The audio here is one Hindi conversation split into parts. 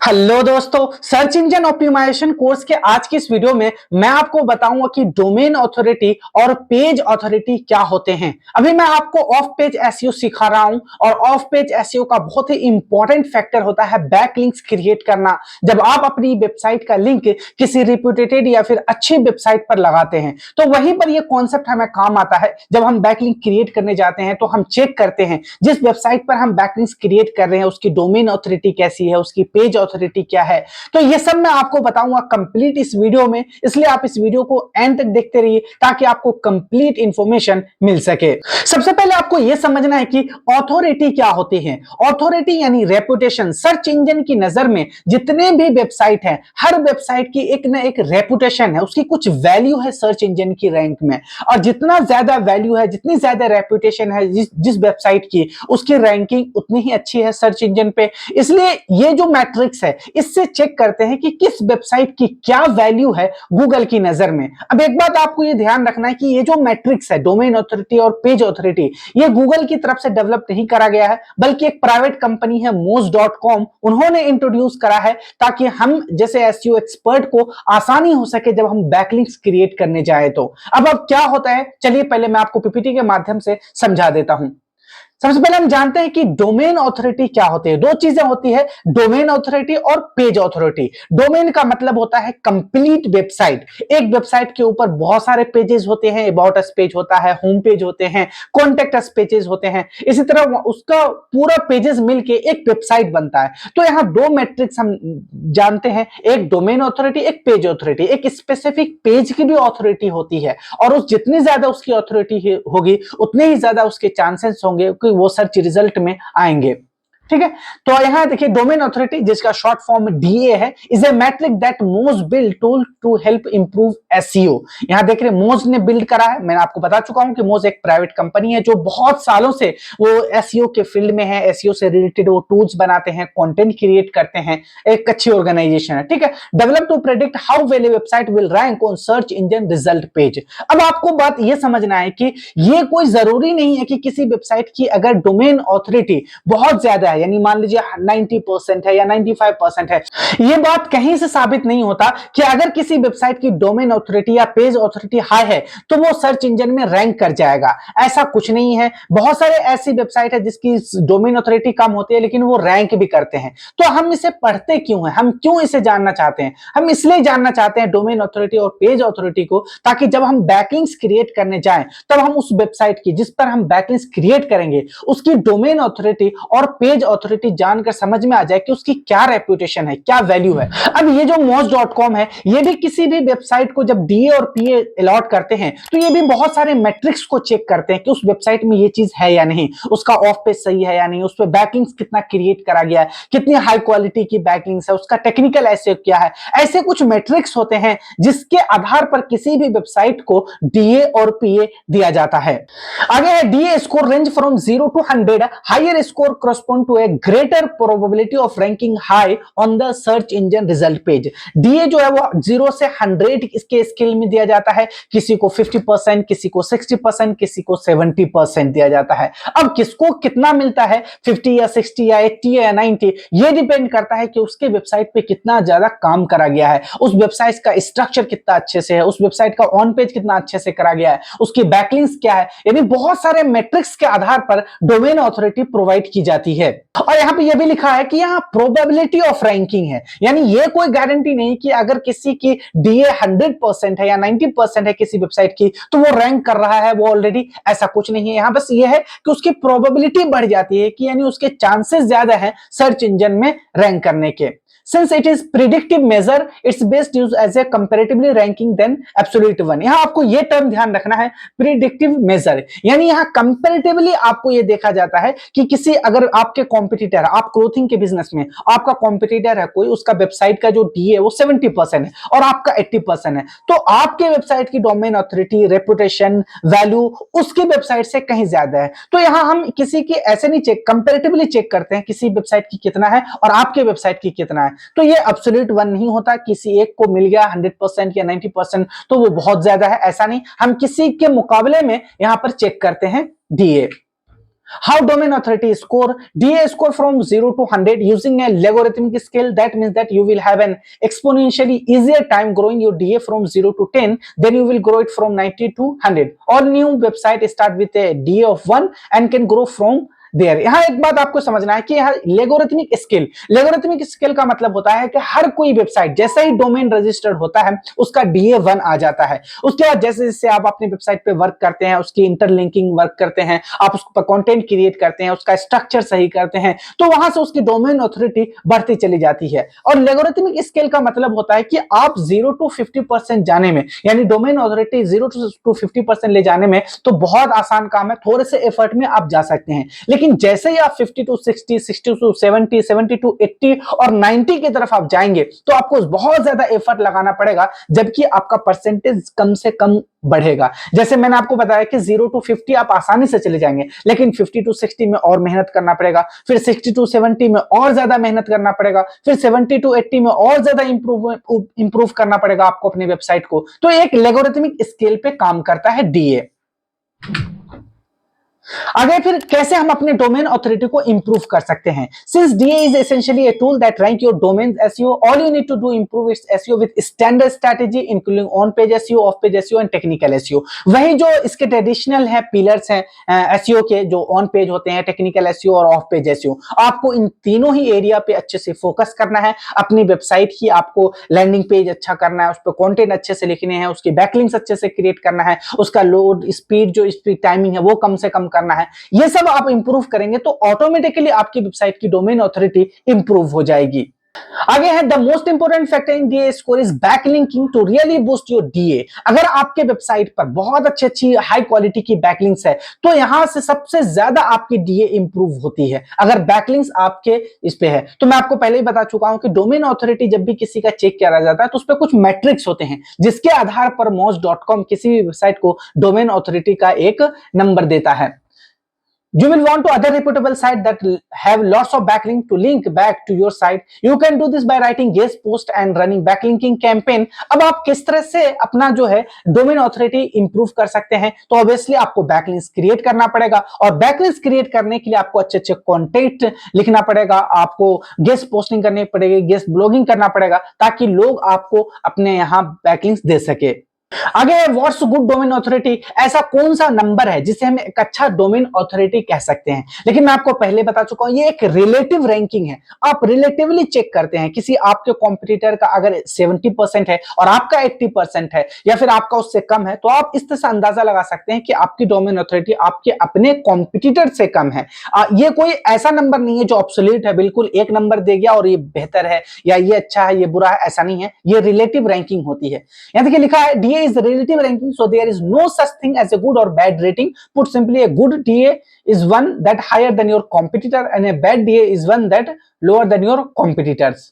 हेलो दोस्तों, सर्च इंजन ऑप्टिमाइजेशन कोर्स के आज की इस वीडियो में मैं आपको बताऊंगा कि डोमेन अथॉरिटी और पेज अथॉरिटी क्या होते हैं। अभी मैं आपको ऑफ पेज एसईओ सिखा रहा हूं और ऑफ पेज एसईओ का बहुत ही इंपॉर्टेंट फैक्टर होता है बैकलिंक्स क्रिएट करना। जब आप अपनी वेबसाइट का लिंक किसी रिप्यूटेड या फिर अच्छी वेबसाइट पर लगाते हैं तो वहीं पर यह कॉन्सेप्ट हमें काम आता है। जब हम बैकलिंक क्रिएट करने जाते हैं तो हम चेक करते हैं जिस वेबसाइट पर हम बैकलिंक्स क्रिएट कर रहे हैं उसकी डोमेन अथॉरिटी कैसी है, उसकी पेज अथॉरिटी क्या है। तो ये सब मैं आपको बताऊंगा कंप्लीट इस वीडियो में, इसलिए आप इस वीडियो को एंड तक देखते रहिए ताकि आपको कंप्लीट इंफॉर्मेशन मिल सके। सबसे पहले आपको यह समझना है कि अथॉरिटी क्या होती है। अथॉरिटी यानी रेपुटेशन। सर्च इंजन की नजर में जितने भी वेबसाइट है, हर वेबसाइट की एक ना एक रेपुटेशन है, उसकी कुछ वैल्यू है सर्च इंजन की रैंक में। और जितना ज्यादा वैल्यू है, जितनी ज्यादा रेपुटेशन है जिस वेबसाइट की, उसकी रैंकिंग उतनी ही अच्छी है सर्च इंजन पे। इसलिए ये जो मैट्रिक्स है इससे चेक करते हैं कि किस वेबसाइट की क्या वैल्यू है गूगल की नजर में। अब एक बात आपको ये ध्यान रखना है कि ये जो मैट्रिक्स है डोमेन अथॉरिटी और पेज अथॉरिटी, ये गूगल की तरफ से डेवलप नहीं करा गया है, बल्कि एक प्राइवेट कंपनी है moz.com, उन्होंने इंट्रोड्यूस करा है ताकि हम जैसे एसईओ एक्सपर्ट को आसानी हो सके जब हम बैकलिंक्स क्रिएट करने जाए तो। अब क्या होता है, चलिए पहले मैं आपको पीपीटी के माध्यम से समझा देता हूं। सबसे पहले हम जानते हैं कि डोमेन अथॉरिटी क्या होती है। दो चीजें होती है, डोमेन अथॉरिटी और पेज अथॉरिटी। डोमेन का मतलब होता है कंप्लीट वेबसाइट। एक वेबसाइट के ऊपर बहुत सारे पेजेस होते हैं, अबाउट अस पेज होता है, होम पेज होते हैं, कॉन्टेक्ट अस पेजेस होते हैं। इसी तरह उसका पूरा पेजेस मिलके एक वेबसाइट बनता है। तो यहां दो मैट्रिक्स हम जानते हैं, एक डोमेन अथॉरिटी, एक पेज अथॉरिटी। एक स्पेसिफिक पेज की भी अथॉरिटी होती है और उस जितनी ज्यादा उसकी अथॉरिटी होगी उतने ही ज्यादा उसके चांसेस होंगे कि वो सर्च रिजल्ट में आएंगे। ठीक है, तो यहां देखिए डोमेन अथॉरिटी, जिसका शॉर्ट फॉर्म डीए है, is a metric that Moz build tool to help improve SEO. यहां देख रहे हैं मोज ने बिल्ड करा है। मैंने आपको बता चुका हूं कि मोज एक प्राइवेट कंपनी है जो बहुत सालों से वो एसईओ के फील्ड में है। एसईओ से रिलेटेड वो टूल्स बनाते हैं, कंटेंट क्रिएट करते हैं, एक अच्छी ऑर्गेनाइजेशन है। ठीक है, develop to predict how well a website will rank on search engine result page. अब आपको बात यह समझना है कि ये कोई जरूरी नहीं है कि किसी वेबसाइट की अगर डोमेन अथॉरिटी बहुत ज्यादा है, यानी मान लीजिए 90% है या 95% है, यह बात कहीं से साबित नहीं होता कि अगर किसी वेबसाइट की डोमेन अथॉरिटी या पेज अथॉरिटी हाई है तो वो सर्च इंजन में रैंक कर जाएगा। ऐसा कुछ नहीं है। बहुत सारे ऐसी वेबसाइट है जिसकी डोमेन अथॉरिटी कम होती है लेकिन वो रैंक भी करते हैं। तो हम इसे पढ़ते क्यों हैं, हम क्यों इसे जानना चाहते हैं? हम इसलिए जानना चाहते हैं डोमेन अथॉरिटी और पेज अथॉरिटी को, ताकि जब हम बैकलिंक्स क्रिएट करने जाएं तब हम उस वेबसाइट की जिस पर हम बैकलिंक्स क्रिएट करेंगे उसकी डोमेन अथॉरिटी और पेज अथॉरिटी जानकर समझ में आ जाए कि उसकी क्या रेपुटेशन है, क्या वैल्यू है। अब ये जो moz.com है, ये भी किसी भी वेबसाइट को जब डीए और पीए अलॉट करते हैं तो ये भी बहुत सारे मैट्रिक्स को चेक करते हैं कि उस वेबसाइट में ये चीज है या नहीं, उसका ऑफ पेज सही है या नहीं, उस पर बैकलिंक्स कितना क्रिएट करा गया है, कितनी हाई क्वालिटी की बैकलिंक्स है, उसका टेक्निकल ऐसे क्या है। ऐसे कुछ मैट्रिक्स होते हैं जिसके आधार पर किसी भी वेबसाइट को डीए और पीए दिया जाता है। आगे है DA score range from 0 to 100, higher score correspond to a greater probability of ranking high on the search engine result page। DA जो है वो 0 से 100 इसके स्केल में दिया जाता है, किसी को 50%, किसी को 60%, किसी को 70% दिया जाता है। अब किसको कितना मिलता है, 50 या 60 या 80 या 90, ये डिपेंड करता है कि उसके वेबसाइट पे कितना ज्यादा काम करा गया है, उस वेबसाइट का स्ट्रक्चर कितना अच्छे से है, उस वेबसाइट का ऑन पेज कितना अच्छे से करा गया है, उसकी बैकलिंक्स क्या है। यानी बहुत सारे मैट्रिक्स के आधार पर डोमेन अथॉरिटी प्रोवाइड की जाती है। और यहां पे यह भी लिखा है कि यहां प्रोबेबिलिटी ऑफ रैंकिंग है, यानी ये कोई गारंटी नहीं कि अगर किसी की डीए 100% है या 90% है किसी वेबसाइट की तो वो रैंक कर रहा है, वो ऑलरेडी, ऐसा कुछ नहीं है। यहां बस ये है कि उसकी प्रोबेबिलिटी बढ़ जाती है कि यानी उसके चांसेस ज्यादा है सर्च इंजन में रैंक करने के। Since it is predictive measure, it's best used as a comparatively ranking than absolute one। यहां आपको यह टर्म ध्यान रखना है, प्रिडिक्टिव मेजर, यानी यहां कंपैरेटिवली आपको यह देखा जाता है कि किसी, अगर आपके कॉम्पिटिटर, आप क्लोथिंग के बिजनेस में, आपका कॉम्पिटिटर है कोई, उसका वेबसाइट का जो डीए है वो 70% है और आपका 80% है, तो आपके वेबसाइट की डोमेन अथॉरिटी, रेपुटेशन, वैल्यू उसकी वेबसाइट से कहीं ज्यादा है। तो यहां हम किसी की ऐसे नहीं चेक, कंपैरेटिवली चेक करते हैं किसी वेबसाइट की कितना है और आपके वेबसाइट की कितना है। तो ये एब्सोल्यूट वन नहीं होता, किसी एक को मिल गया 100% या 90% तो वो बहुत ज्यादा है, ऐसा नहीं। हम किसी के मुकाबले में यहां पर चेक करते हैं DA. How domain authority score? DA score from 0 to 100 using a logarithmic scale. That means that you will have an exponentially easier time growing your DA from 0 to 10. Then you will grow it from 90 to 100. All new website start with a DA of 1 and can grow from there. यहाँ एक बात आपको समझना है कि यहाँ लेगोरिथमिक स्केल का मतलब होता है कि हर कोई वेबसाइट जैसे ही डोमेन रजिस्टर्ड होता है उसका DA 1 आ जाता है। उसके बाद जैसे जैसे आप अपनी वेबसाइट पे वर्क करते हैं, उसकी इंटरलिंकिंग वर्क करते हैं, आप उस पर कंटेंट क्रिएट करते हैं, उसका स्ट्रक्चर सही करते हैं, तो वहां से उसकी डोमेन ऑथोरिटी बढ़ती चली जाती है। और लेगोरिथमिक स्केल का मतलब होता है कि आप 0 to 50% जाने में, यानी डोमेन ऑथोरिटी 0 to 50% ले जाने में तो बहुत आसान काम है, थोड़े से एफर्ट में आप जा सकते हैं। लेकिन जैसे ही आप 50 to 60, 60 to 70, 70 to 80 और 90 की तरफ आप जाएंगे तो आपको बहुत ज्यादा एफर्ट लगाना पड़ेगा, जबकि आपका परसेंटेज कम से कम बढ़ेगा। जैसे मैंने आपको बताया कि 0 to 50 आप आसानी से चले जाएंगे, लेकिन 50 to 60 में और मेहनत करना पड़ेगा, फिर 60 to 70 में और ज्यादा मेहनत करना पड़ेगा, फिर 70 to 80 में और ज्यादा इंप्रूव करना पड़ेगा आपको अपनी वेबसाइट को। तो एक लेगोरिथमिक स्केल पे काम करता है DA। आगे फिर कैसे हम अपने डोमेन ऑथोरिटी को इंप्रूव कर सकते हैं। Since DA is essentially a tool that rank your domain SEO, all you need to do improve its SEO with standard strategy including on page SEO, off page SEO and technical SEO। वही जो इसके ट्रेडिशनल है पिलर्स हैं SEO के, जो ऑन पेज होते हैं, टेक्निकल SEO और ऑफ पेज SEO, आपको इन तीनों ही एरिया पे अच्छे से फोकस करना है। अपनी वेबसाइट की आपको लैंडिंग पेज अच्छा करना है, उस पर कंटेंट अच्छे से लिखने हैं, उसके बैकलिंक्स अच्छे से क्रिएट करना है, उसका लोड स्पीड जो स्पीड टाइमिंग है वो कम से कम करना है। ये सब आप इंप्रूव करेंगे तो ऑटोमेटिकली आपकी वेबसाइट की डोमेन ऑथोरिटी इंप्रूव हो जाएगी। आगे है the most important factor in DA score is backlinking to really boost your DA। अगर आपके वेबसाइट पर बहुत अच्छी हाई क्वालिटी की बैकलिंक्स है तो यहां से सबसे ज्यादा आपकी DA इंप्रूव होती है, अगर बैकलिंक्स आपके इस पे है। तो मैं आपको पहले ही बता चुका हूं कि डोमेन ऑथोरिटी जब भी किसी का चेक किया जाता है तो उस पर कुछ मैट्रिक्स होते हैं जिसके आधार पर moz.com किसी भी वेबसाइट को डोमेन ऑथोरिटी का एक नंबर देता है। You will want to other reputable site that have lots of backlink to link back to your site. You can do this by writing guest post and running backlinking campaign. अब आप किस तरह से अपना जो है डोमेन ऑथोरिटी इंप्रूव कर सकते हैं, तो ऑब्वियसली आपको बैकलिंक्स क्रिएट करना पड़ेगा, और बैकलिंक्स क्रिएट करने के लिए आपको अच्छे कंटेंट लिखना पड़ेगा, आपको गेस्ट पोस्टिंग करनी पड़ेगी, गेस्ट ब्लॉगिंग करना पड़ेगा, ताकि लोग आपको अपने यहाँ बैकलिंक्स दे सके। आगे व्हाट्स गुड डोमेन ऑथोरिटी, ऐसा कौन सा नंबर है जिसे हम एक अच्छा डोमेन ऑथोरिटी कह सकते हैं। लेकिन मैं आपको पहले बता चुका हूं ये एक रिलेटिव रैंकिंग है। आप रिलेटिवली चेक करते हैं, किसी आपके कॉम्पिटिटर का अगर 70% है और आपका 80% है या फिर आपका उससे कम है, तो आप इस तरह से अंदाजा लगा सकते हैं कि आपकी डोमेन ऑथोरिटी आपके अपने कॉम्पिटिटर से कम है। ये कोई ऐसा नंबर नहीं है जो ऑब्सोल्यूट है, बिल्कुल एक नंबर दे गया और ये बेहतर है या ये अच्छा है ये बुरा है, ऐसा नहीं है। ये रिलेटिव रैंकिंग होती है। यहां देखिए लिखा है DA is relative ranking, so there is no such thing as a good or bad rating. Put simply, a good DA is one that higher than your competitor and a bad DA is one that lower than your competitors.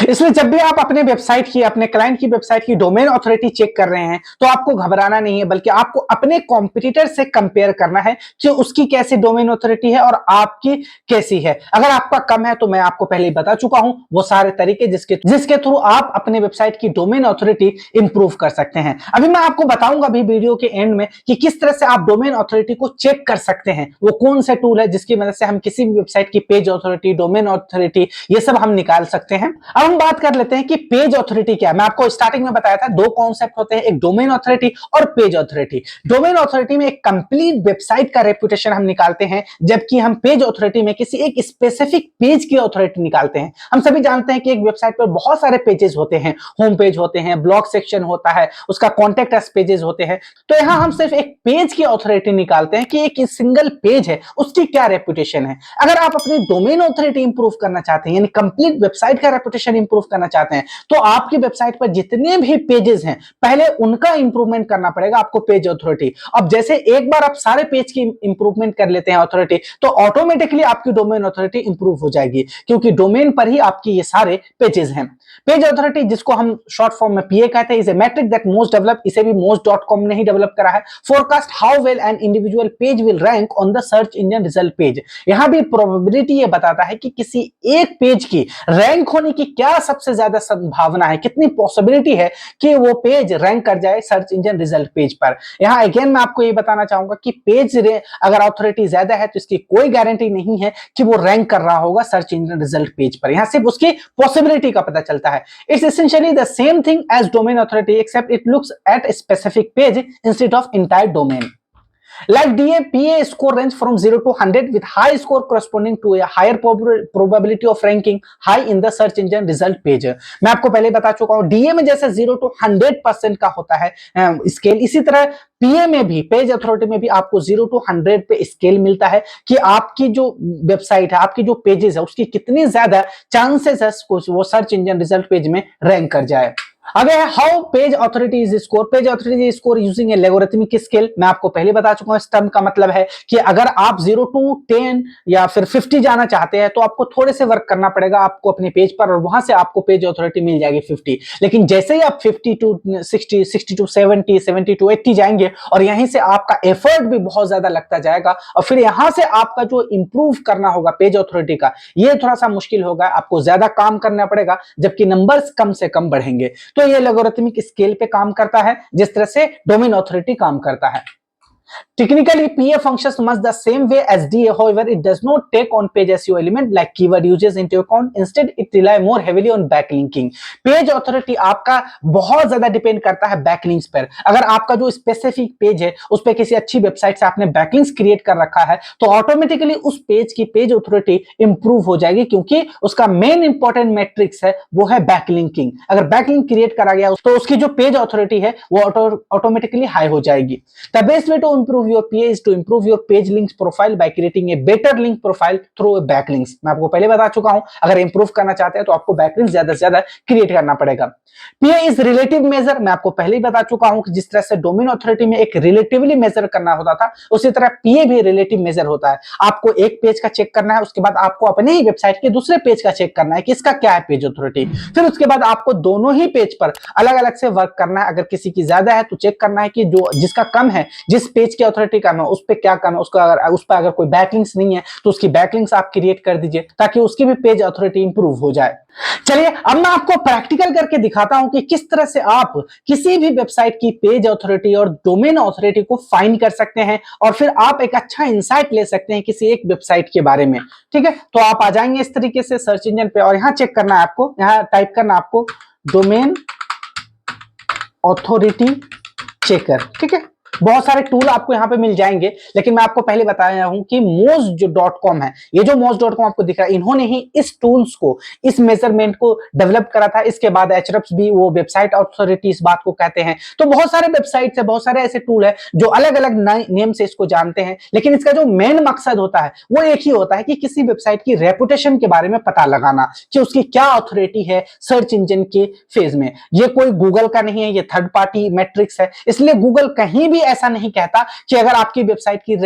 इसलिए जब भी आप अपने वेबसाइट की, अपने क्लाइंट की वेबसाइट की डोमेन ऑथोरिटी चेक कर रहे हैं तो आपको घबराना नहीं है, बल्कि आपको अपने कॉम्पिटिटर से कंपेयर करना है कि उसकी कैसी डोमेन ऑथोरिटी है और आपकी कैसी है। अगर आपका कम है तो मैं आपको पहले ही बता चुका हूं वो सारे तरीके जिसके थ्रू आप अपने वेबसाइट की डोमेन ऑथोरिटी इंप्रूव कर सकते हैं। अभी मैं आपको बताऊंगा अभी वीडियो के एंड में कि किस तरह से आप डोमेन ऑथोरिटी को चेक कर सकते हैं, वो कौन से टूल है जिसकी मदद से हम किसी भी वेबसाइट की पेज ऑथोरिटी, डोमेन ऑथोरिटी, ये सब हम निकाल सकते हैं। अब हम बात कर लेते हैं कि पेज ऑथोरिटी क्या है। मैं आपको स्टार्टिंग में बताया था दो कॉन्सेप्ट होते हैं, एक डोमेन ऑथोरिटी और पेज ऑथोरिटी। डोमेन ऑथोरिटी में एक कंप्लीट वेबसाइट का रेपुटेशन हम निकालते हैं, जबकि हम पेज ऑथोरिटी में किसी एक स्पेसिफिक पेज की ऑथोरिटी निकालते हैं। हम सभी जानते हैं कि एक वेबसाइट पर बहुत सारे पेजेस होते हैं, होम पेज होते हैं, ब्लॉग सेक्शन होता है, उसका कॉन्टेक्ट अस पेजेस होते हैं। तो यहां हम सिर्फ एक पेज की ऑथोरिटी निकालते हैं कि एक सिंगल पेज है उसकी क्या रेपुटेशन है। अगर आप अपनी डोमेन ऑथोरिटी इंप्रूव करना चाहते हैं, यानी कंप्लीट वेबसाइट का रेपुटेशन इंप्रूव करना चाहते हैं, तो आपकी वेबसाइट पर जितने भी पेजेस हैं पहले उनका इंप्रूवमेंट करना पड़ेगा आपको पेज ऑथोरिटी। अब जैसे एक बार आप सारे पेज की इंप्रूवमेंट कर लेते हैं ऑथोरिटी, तो ऑटोमेटिकली आपकी डोमेन ऑथोरिटी इंप्रूव हो जाएगी, क्योंकि डोमेन पर ही आपकी ये सारे पेजेस हैं। पेज ऑथोरिटी, जिसको हम शॉर्ट फॉर्म में PA कहते हैं, इज ए मैट्रिक दैट मोज डेवलप, इसे भी moz.com ने ही डेवलप करा है। Forecast how well an individual page will rank on the search engine result page. यहां भी प्रोबेबिलिटी ये बताता है कि किसी एक पेज की रैंक होने की कि क्या सबसे ज्यादा संभावना है, कितनी पॉसिबिलिटी है कि वो पेज रैंक कर जाए सर्च इंजन रिजल्ट पेज पर। यहाँ अगेन मैं आपको ये बताना चाहूंगा कि पेज अगर अथॉरिटी ज्यादा है तो इसकी कोई गारंटी नहीं है कि वो रैंक कर रहा होगा सर्च इंजन रिजल्ट पेज पर। यहां सिर्फ उसकी पॉसिबिलिटी का पता चलता है। It's essentially the same thing as domain authority except it looks at specific page instead of entire domain. Like DA, PA score range from 0 to 100 with high score corresponding to a higher probability of ranking high in the search engine result page। मैं आपको पहले बता चुका हूं DA में जैसे 0 to 100% का होता है स्केल, इसी तरह PA में भी, पेज अथॉरिटी में भी आपको 0 to 100 पे स्केल मिलता है कि आपकी जो वेबसाइट है, आपकी जो पेजेस है, उसकी कितनी ज्यादा चांसेस है वो सर्च इंजन रिजल्ट पेज में रैंक कर जाए। अगर how page authority is score, page authority is score using A logarithmic scale. मैं आपको पहले बता चुका हूं इस टर्म का मतलब है कि अगर आप 0 to 10 या फिर 50 जाना चाहते हैं तो आपको थोड़े से वर्क करना पड़ेगा आपको अपने पेज पर, और वहां से आपको पेज अथॉरिटी मिल जाएगी 50। लेकिन जैसे ही आप 50 to 60, 60 to 70, 70 to 80 जाएंगे और यहीं से आपका एफर्ट भी बहुत ज्यादा लगता जाएगा, और फिर यहां से आपका जो इंप्रूव करना होगा पेज अथॉरिटी का, ये थोड़ा सा मुश्किल होगा, आपको ज्यादा काम करना पड़ेगा, जबकि नंबर्स कम से कम बढ़ेंगे। तो ये लोगरिथमिक स्केल पे काम करता है जिस तरह से डोमेन अथॉरिटी काम करता है। Technically, PA functions much the same way as DA. However, it does not take on page SEO element like keyword uses into account. Instead, it rely more heavily on backlinking. Page authority आपका बहुत ज्यादा डिपेंड करता है बैकलिंक्स पर। अगर आपका जो स्पेसिफिक पेज है उस पर किसी अच्छी वेबसाइट से आपने बैकलिंक्स क्रिएट कर रखा है तो ऑटोमेटिकली उस पेज की पेज अथॉरिटी इंप्रूव हो जाएगी, क्योंकि उसका मेन इंपॉर्टेंट मैट्रिक्स है वो है बैकलिंकिंग। अगर बैकलिंक क्रिएट करा गया तो उसकी जो पेज अथॉरिटी है वो ऑटोमेटिकली हाई हो जाएगी। The best way to improve your PA is to improve your page links profile by creating a better link profile through backlinks। मैं आपको पहले बता चुका हूं अगर इंप्रूव करना चाहते हैं तो आपको बैकलिंक्स ज्यादा से ज्यादा क्रिएट करना पड़ेगा। PA is relative major. मैं आपको पहले ही बता चुका हूं कि जिस तरह से डोमेन अथॉरिटी में एक रिलेटिवली मेजर करना होता था, उसी तरह PA भी रिलेटिव मेजर होता है। आपको एक पेज का चेक करना है, उसके बाद आपको अपने ही वेबसाइट के दूसरे पेज का चेक करना है कि इसका क्या है पेज अथॉरिटी, फिर उसके बाद आपको दोनों ही पेज पर अलग अलग से वर्क करना है। अगर किसी की ज्यादा है तो चेक करना है कि जो जिसका कम है, जिस पेज की अथॉरिटी कम है उस पे क्या कम है, उसका अगर उस पर अगर कोई बैकलिंक्स नहीं है तो उसकी बैकलिंक्स आप क्रिएट कर दीजिए ताकि उसकी भी पेज अथॉरिटी इंप्रूव हो जाए। चलिए अब मैं आपको प्रैक्टिकल करके दिखाता हूं कि किस तरह से आप किसी भी वेबसाइट की पेज अथॉरिटी और डोमेन अथॉरिटी को फाइंड कर सकते हैं और फिर आप एक अच्छा इंसाइट ले सकते हैं किसी एक वेबसाइट के बारे में। ठीक है, तो आप आ जाएंगे इस तरीके से सर्च इंजन पे और यहां चेक करना है आपको, यहां टाइप करना आपको डोमेन अथॉरिटी चेकर। ठीक है, बहुत सारे टूल आपको यहां पे मिल जाएंगे, लेकिन मैं आपको पहले बताया हूं कि मोज जो .com है, ये जो moz.com आपको दिख रहा है, इन्होंने ही इस टूल्स को, इस मेजरमेंट को डेवलप करा था। इसके बाद एचरप्स भी वो वेबसाइट अथॉरिटी इस बात को कहते हैं। तो बहुत सारे वेबसाइट्स है, बहुत सारे ऐसे टूल है जो अलग अलग नेम से इसको जानते हैं, लेकिन इसका जो मेन मकसद होता है वो एक ही होता है कि किसी वेबसाइट की रेपुटेशन के बारे में पता लगाना कि उसकी क्या अथॉरिटी है सर्च इंजन के फेज में। ये कोई गूगल का नहीं है, ये थर्ड पार्टी मैट्रिक्स है, इसलिए गूगल कहीं भी ऐसा नहीं कहता कि अगर आपकी वेबसाइट की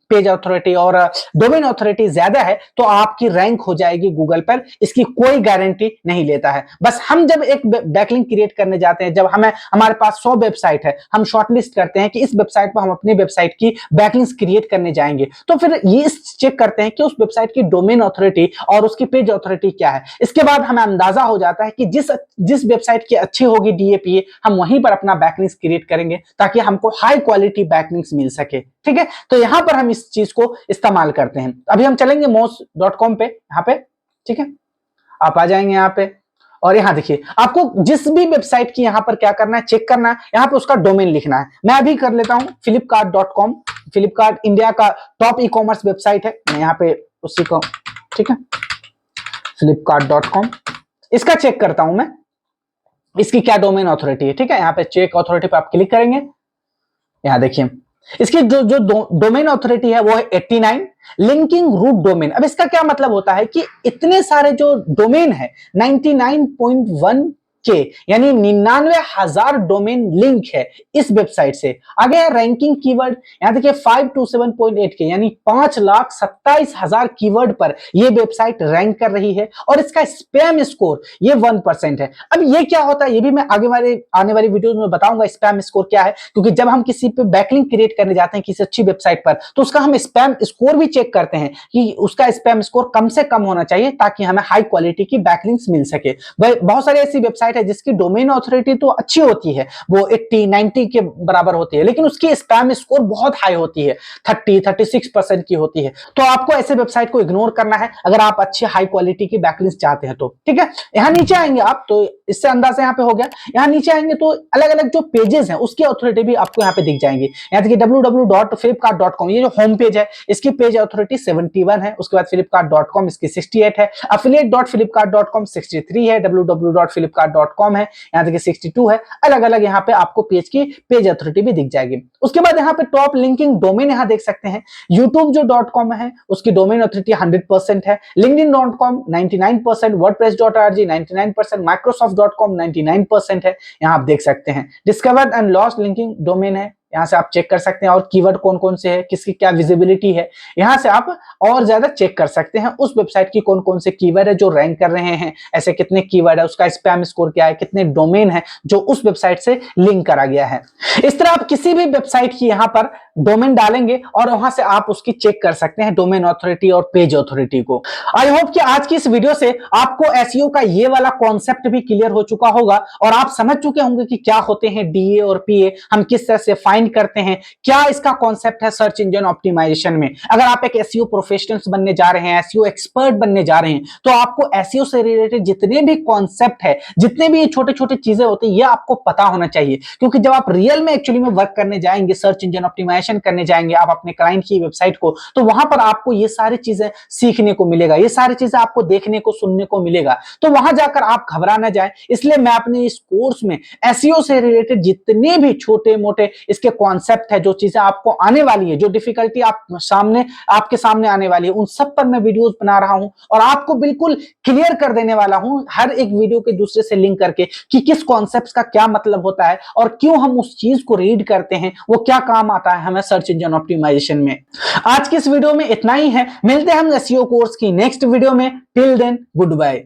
पेज अथॉरिटी और डोमेन अथॉरिटी ज्यादा है तो आपकी रैंक हो जाएगी गूगल पर। इसकी कोई गारंटी नहीं लेता है। बस हम जब एक बैकलिंक क्रिएट करने जाते हैं, जब हमारे पास 100 वेबसाइट है, हम शॉर्टलिस्ट करते हैं कि इस वेबसाइट पर हम अपनी वेबसाइट की बैकलिंक्स क्रिएट करने जाएंगे, तो फिर ये चेक करते हैं कि उस वेबसाइट की डोमेन अथॉरिटी और उसकी पेज अथॉरिटी क्या है। इसके बाद हमें अंदाजा हो जाता है कि जिस वेबसाइट की अच्छी होगी DAPA, हम वहीं पर अपना बैकलिंक्स क्रिएट करेंगे ताकि हमको हाई क्वालिटी बैकलिंक्स मिल सके। ठीक है, तो यहां पर हम इस चीज को इस्तेमाल करते हैं। अभी हम चलेंगे moz.com पे, यहां पे। ठीक है, आप आ जाएंगे यहां पे और यहां देखिए आपको जिस भी वेबसाइट की यहां पर क्या करना है, चेक करना है, यहां पे उसका डोमेन लिखना है। मैं अभी कर लेता हूं flipkart.com। फ्लिपकार्ट इंडिया का टॉप ई-कॉमर्स वेबसाइट है, मैं यहां पे उसी को, ठीक है, flipkart.com, इसका चेक करता हूं मैं, इसकी क्या डोमेन अथॉरिटी है। ठीक है, यहां पे चेक अथॉरिटी पे आप क्लिक करेंगे। यहां देखिए इसकी जो डोमेन अथॉरिटी है वो है 89 लिंकिंग रूट डोमेन। अब इसका क्या मतलब होता है कि इतने सारे जो डोमेन है 99.1 के, यानी 99,000 डोमेन लिंक है इस वेबसाइट से। आगे है रैंकिंग कीवर्ड, यहां देखिए 527.8 के, यानी 5,27,000 कीवर्ड पर यह वेबसाइट रैंक कर रही है। और इसका स्पैम स्कोर ये 1% है। अब ये क्या होता है ये भी मैं आने वाली वीडियोस में बताऊंगा स्पैम स्कोर क्या है, क्योंकि जब हम किसी पे बैकलिंक क्रिएट करने जाते हैं किसी अच्छी वेबसाइट पर, तो उसका हम स्पैम स्कोर भी चेक करते हैं कि उसका स्पैम स्कोर कम से कम होना चाहिए, ताकि हमें हाई क्वालिटी की बैकलिंक्स मिल सके। बहुत सारी ऐसी वेबसाइट है जिसकी डोमेन ऑथोरिटी तो अच्छी होती है, वो 80-90 के बराबर होती है, लेकिन उसकी स्पैम स्कोर बहुत हाई होती है, 30-36% की होती है। तो आपको ऐसे वेबसाइट को इग्नोर करना है अगर आप अच्छे हाई क्वालिटी की बैकलिंक्स चाहते हैं तो। ठीक है, यहां नीचे आएंगे आप तो इससे अंदाजा यहाँ पे हो गया। यहाँ नीचे आएंगे तो अलग अलग जो पेजेस हैं उसकी ऑथोरिटी भी आपको यहाँ पे दिख जाएंगी। यहाँ देखिए www.flipkart.com, ये जो होम पेज है इसकी पेज ऑथोरिटी 71 है। उसके बाद flipkart.com इसकी 68 है, affiliate.flipkart.com 63 है, www.flipkart.com है, यहाँ देखिए 62 है। अलग अलग यहाँ पे आपको पेज की पेज ऑथोरिटी भी दिख जाएगी। उसके बाद यहाँ पे टॉप लिंकिंग डोमेन यहाँ देख सकते हैं। यूट्यूब जो .com है उसकी डोमेन ऑथोरिटी 100% है, linkedin.com 99%, wordpress.org 99%, microsoft.com 99% है, यहाँ आप देख सकते हैं। Discovered and lost linking domain है, यहाँ से आप चेक कर सकते हैं। और कीवर्ड कौन कौन से है, किसकी क्या विजिबिलिटी है, यहाँ से आप और ज्यादा चेक कर सकते हैं उस वेबसाइट की कौन कौन से कीवर्ड है जो रैंक कर रहे हैं, ऐसे कितने कीवर्ड है, उसका स्पैम स्कोर क्या है, कितने डोमेन है जो उस वेबसाइट से लिंक करा गया है। इस तरह आप किसी भी वेबसाइट की यहाँ पर डोमेन डालेंगे और वहां से आप उसकी चेक कर सकते हैं डोमेन ऑथोरिटी और पेज ऑथोरिटी को। आई होप कि आज की इस वीडियो से आपको एसईओ का ये वाला कॉन्सेप्ट भी क्लियर हो चुका होगा और आप समझ चुके होंगे कि क्या होते हैं डीए और पीए, हम किस तरह से फाइंड करते हैं, क्या इसका कॉन्सेप्ट है सर्च इंजन ऑप्टिमाइजेशन में। अगर आप एक एसईओ प्रोफेशनल्स बनने जा रहे हैं, एसईओ एक्सपर्ट बनने जा रहे हैं, तो आपको एसईओ से रिलेटेड जितने भी कॉन्सेप्ट है, जितने भी छोटे छोटे चीजें होती है, ये आपको पता होना चाहिए। क्योंकि जब आप रियल में एक्चुअली में वर्क करने जाएंगे, सर्च इंजन ऑप्टिमाइजेशन करने जाएंगे आप अपने क्लाइंट की वेबसाइट को, तो वहां पर आपको ये सारी चीजें सीखने को मिलेगा, ये सारी चीजें आपको देखने को सुनने को मिलेगा। तो वहां जाकर आप घबरा ना जाए। इसलिए मैं अपने इस कोर्स में एसईओ से रिलेटेड जितने भी छोटे मोटे इसके कॉन्सेप्ट है, जो चीजें आपको आने वाली है, जो डिफिकल्टी आपके सामने आने वाली है, उन सब पर मैं वीडियोस बना रहा हूं और आपको बिल्कुल क्लियर कर देने वाला हूं हर एक वीडियो के दूसरे से लिंक करके कि किस कॉन्सेप्ट का क्या मतलब होता है और क्यों हम उस चीज को रीड करते हैं, वो क्या काम आता है हमें सर्च इंजन ऑप्टिमाइजेशन में। आज की इस वीडियो में इतना ही है, मिलते हैं हम एसईओ कोर्स की नेक्स्ट वीडियो में। Till then good bye.